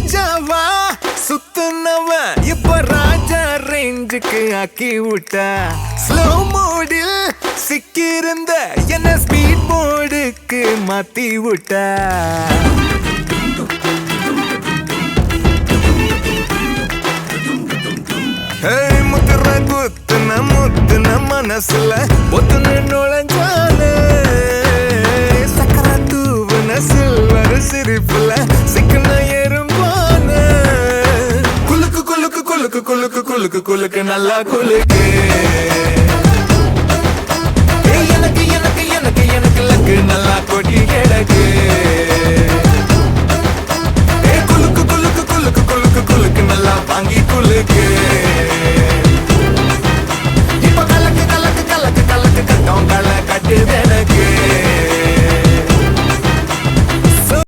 ராஜாவா சுத்துனவன் இப்ப ராஜா ரேஞ்சுக்கு ஆக்கி விட்டா ஸ்லோ மோடில் சிக்கிருந்த என்ன ஸ்பீட் மோடுக்கு மாத்தி விட்டா முத்துற முத்துன மனசுல ஒத்துன நுழைஞ்சால சக்கர தூவுன சில்வர் சிரிப்புல சிக்கன எறும்பான குலுக்கு குலுக்கு குலுக்கு குலுக்கு குலுக்கு குலுக்கு நல்லா குலுக்கு எனக்கு எனக்கு எனக்கு எனக்கு லக்கு நல்லா கொட்டி கிடக்கு